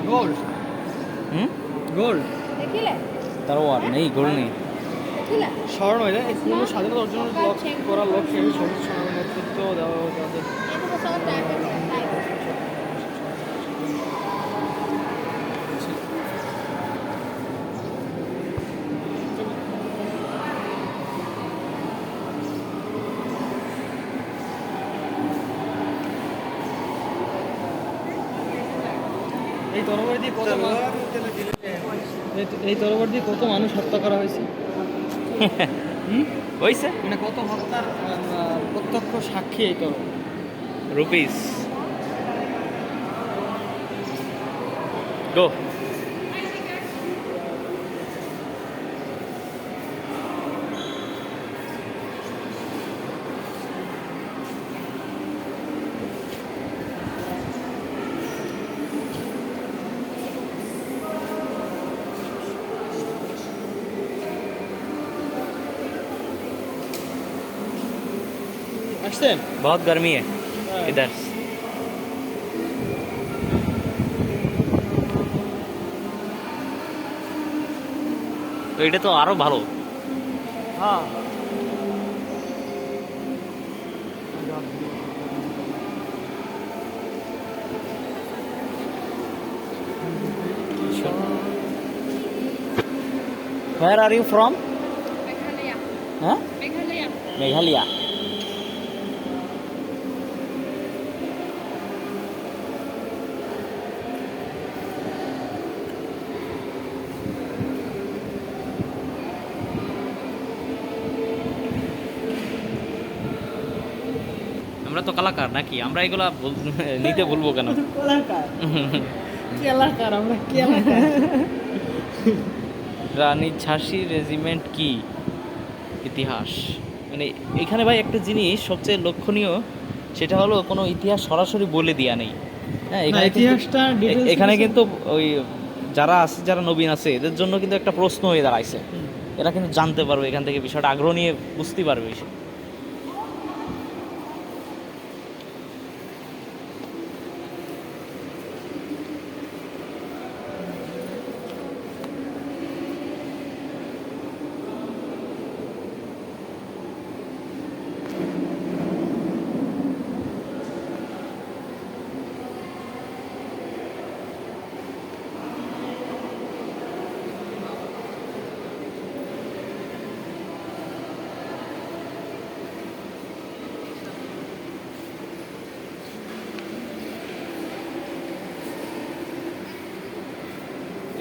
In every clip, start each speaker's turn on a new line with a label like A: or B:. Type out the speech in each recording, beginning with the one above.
A: Gold gold
B: তরোয়ার নেই, গোল নেই।
A: স্মরণ হয়ে যায় এই পূর্ণ স্বাধীনতা অর্জন করার লক্ষ্যে শহীদ স্মরণের নেতৃত্ব দেওয়া তাদের। এই তরবারি দিয়ে কত মানুষ হত্যা করা হয়েছে
B: হয়েছে
A: মানে কত হত্যার প্রত্যক্ষ সাক্ষী এই তরবারি।
B: রুপিস গো।
A: আসছেন?
B: बहुत गर्मी है इधर। তো এটা তো আরো ভালো।
A: হ্যাঁ
B: Where are you from?
C: Meghalaya.
B: Huh?
C: Meghalaya.
B: Meghalaya. আমরা তো কলাকার নাকি? আমরা এগুলা নিতে বলবো কেন?
A: কলাকার কেলাকার আমরা কেলাকার।
B: রানী ঝাঁসি রেজিমেন্ট কি ইতিহাস? মানে এখানে ভাই একটা জিনিস সবচেয়ে লক্ষণীয়, সেটা হলো কোনো ইতিহাস সরাসরি বলে দেয়া নেই। হ্যাঁ,
A: ইতিহাসটা
B: এখানে কিন্তু ওই যারা আছে, যারা নবীন আছে, এদের জন্য কিন্তু একটা প্রশ্ন হয়ে দাঁড়াইছে। এরা কিন্তু জানতে পারবে এখান থেকে, বিষয়টা আগ্রহ নিয়ে বুঝতে পারবে।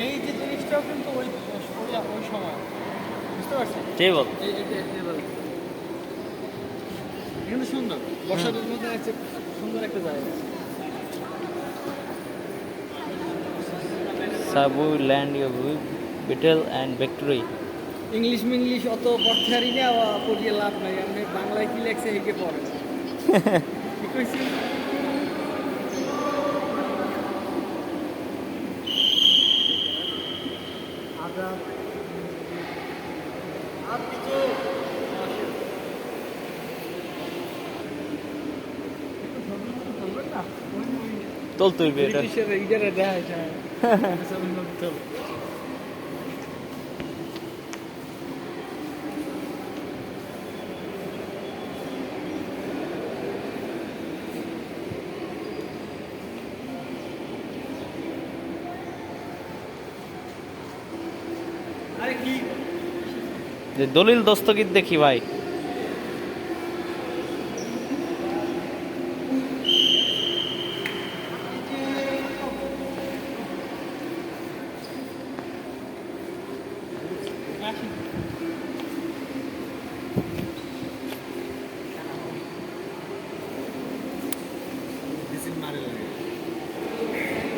A: এই যে জিনিসটাও কিন্তু ওই সময় বুঝতে পারছেন?
B: টেবল
A: কিন্তু সুন্দর বর্ষার মধ্যে আছে, সুন্দর একটা জায়গা।
B: সাবু land beetle and victory.
A: English মিংলিশ অত পড়তে পারি না, পড়িয়ে লাভ নাই। আপনি বাংলায় কি লেখছে হেঁকে পড়ে ঠিক কইছি?
B: তোলতে হইবে এটা।
A: ইডারে দেখায় যায় আরে কি
B: যে দলিল দস্তগীর দেখি ভাই।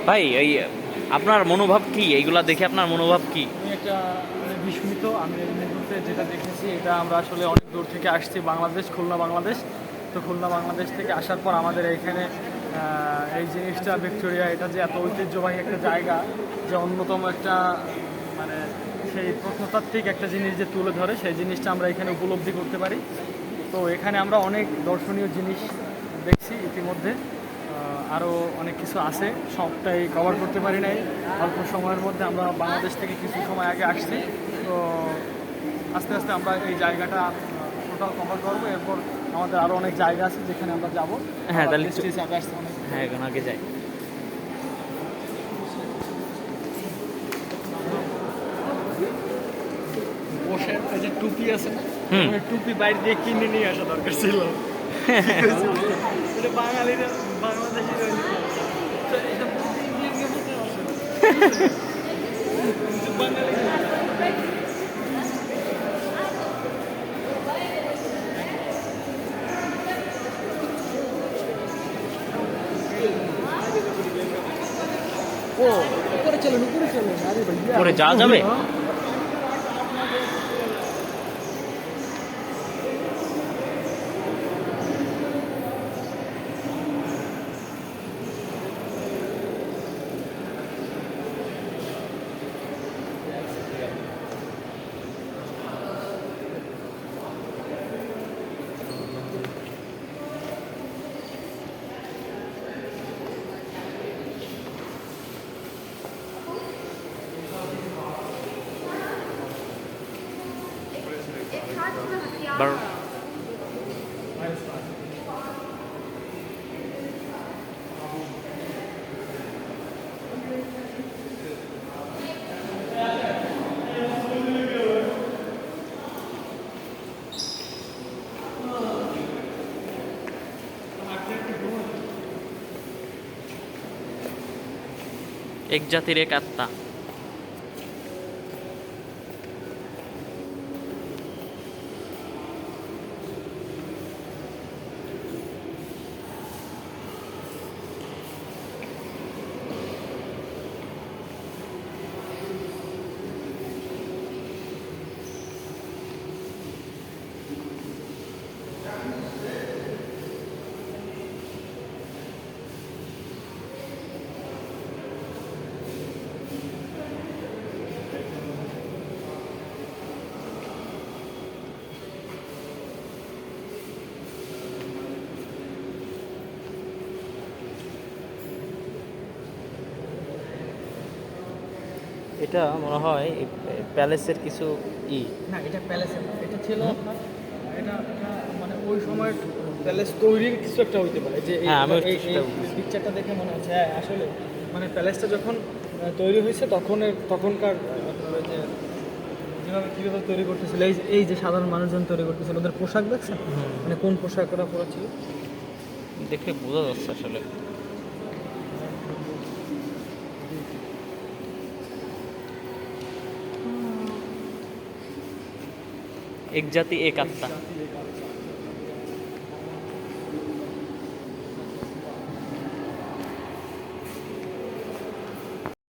B: ভাই এই আপনার মনোভাব কি? এইগুলা দেখে আপনার মনোভাব কি?
A: আমি একটা বিস্মিত। আমি এই মুহূর্তে যেটা দেখেছি, এটা আমরা আসলে অনেক দূর থেকে আসছি, বাংলাদেশ, খুলনা বাংলাদেশ। তো খুলনা বাংলাদেশ থেকে আসার পর আমাদের এখানে এই জিনিসটা ভিক্টোরিয়া, এটা যে এত ঐতিহ্যবাহী একটা জায়গা, যে অন্যতম একটা মানে সেই প্রত্নতাত্ত্বিক একটা জিনিস যে তুলে ধরে, সেই জিনিসটা আমরা এখানে উপলব্ধি করতে পারি। তো এখানে আমরা অনেক দর্শনীয় জিনিস দেখছি ইতিমধ্যে, আরও অনেক কিছু আছে, সবটাই কভার করতে পারি নাই অল্প সময়ের মধ্যে। আমরা বাংলাদেশ থেকে কিছু সময় আগে আসছি, তো আস্তে আস্তে আমরা এই জায়গাটা টোটাল কভার করবো। এরপর আমাদের আরও অনেক জায়গা আছে যেখানে আমরা যাবো।
B: হ্যাঁ, তাহলে
A: হিসাবে আসতে অনেক
B: হ্যাঁ, এখন আগে যাই।
A: বসে এই যে টুপি আছে না,
B: হুম।
A: ওই টুপি বাইরে দিয়ে কিনে নিয়ে আসা দরকার ছিল। এটা বাঙালিরা, বাংলাদেশিরা এটা বলতে ইংরেজি বলতে আসে না। কিন্তু বাঙালি ও উপরে চলেন, উপরে চলেন। আরে ভাইয়া,
B: উপরে যাওয়া যাবে? বারো। এক জাতির এক আত্মা। এটা মনে হয় প্যালেসের কিছু
A: না, এটা প্যালেসের না, এটা ছিল আপনার, এটা এটা মানে ওই সময় প্যালেস তৈরির কিছু একটা হইতে পারে। যে
B: হ্যাঁ, আমি
A: এই
B: সেটা বুঝছি।
A: পিকচারটা দেখে মনে হচ্ছে হ্যাঁ আসলে মানে প্যালেসটা যখন তৈরি হয়েছে তখনকার আপনার ওই যে যেভাবে কীভাবে তৈরি করতেছিল, এই যে সাধারণ মানুষজন তৈরি করতেছিল, ওদের পোশাক দেখছেন, মানে কোন পোশাক ওরা পরেছিল
B: দেখে বোঝা যাচ্ছে আসলে। এক জাতি এক আত্মা।